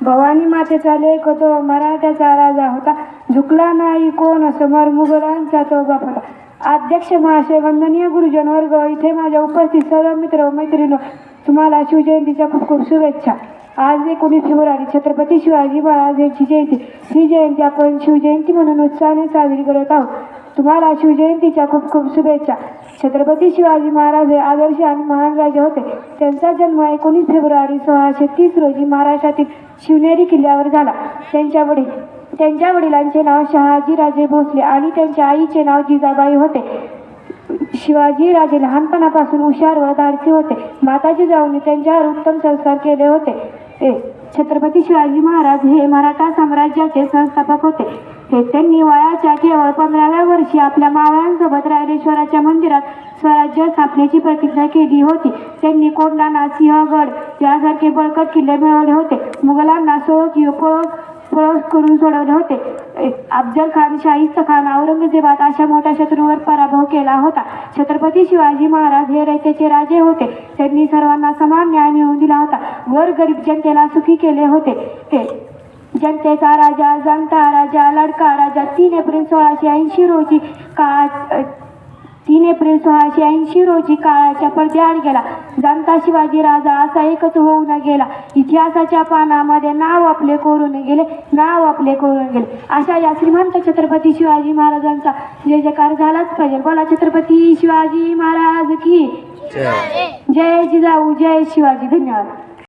भवानी मातेचा लेख तो मराठ्याचा राजा होता, झुकला नाही कोण समोर मुघलांचा तो बाप होता. अध्यक्ष महाशय, वंदनीय गुरुजन वर्ग, इथे माझ्या उपस्थित सर्व मित्र व मैत्रिणी, तुम्हाला शिवजयंतीच्या खूप खूप शुभेच्छा. आज 19 फेब्रुवारी छत्रपती शिवाजी महाराज यांची जयंती. ही जयंती आपण शिवजयंती म्हणून उत्साहाने साजरी करत आहोत. तुम्हाला शिवजयंतीच्या खूप खूप शुभेच्छा. छत्रपती शिवाजी महाराज हे आदर्श आणि महान राजे होते. त्यांचा जन्म 19 फेब्रुवारी 1630 रोजी महाराष्ट्रातील शिवनेरी किल्ल्यावर झाला. त्यांच्या वडिलांचे नाव शहाजीराजे भोसले आणि त्यांच्या आईचे नाव जिजाबाई होते. शिवाजी राजे लहानपणापासून हुशार व धाडसी होते. माता जिजाऊंनी त्यांच्यावर उत्तम संस्कार केले होते. छत्रपती शिवाजी महाराज हे मराठा साम्राज्याचे संस्थापक होते. त्यांनी वयाच्या केवळ 15व्या वर्षी आपल्या मावळ्यांसोबत रायरेश्वराच्या मंदिरात स्वराज्य स्थापनेची प्रतिज्ञा केली होती. त्यांनी कोंढाणा, सिंहगड यासारखे बळकट किल्ले मिळवले होते. मुघलांना पळस करून सोडवले होते. अफजल खान, शाहिस्त खान, औरंगजेबात अशा मोठ्या शत्रूंवर पराभव केला होता. छत्रपती शिवाजी महाराज हे रयतेचे राजे होते. त्यांनी सर्वांना समान न्याय मिळवून दिला होता. गोरगरीब जनतेला सुखी केले होते. जनतेचा राजा, जाणता राजा, लाडका राजा. 3 एप्रिल 1680 रोजी काळाच्या पडद्याआड गेला. जाणता शिवाजी राजा असा एकच होऊन गेला. इतिहासाच्या पानामध्ये नाव आपले कोरून गेले. अशा या श्रीमंत छत्रपती शिवाजी महाराजांचा जय जयकार झालाच पाहिजे. बोला छत्रपती शिवाजी महाराज की जय. जिजाऊ, जय शिवाजी. धन्यवाद.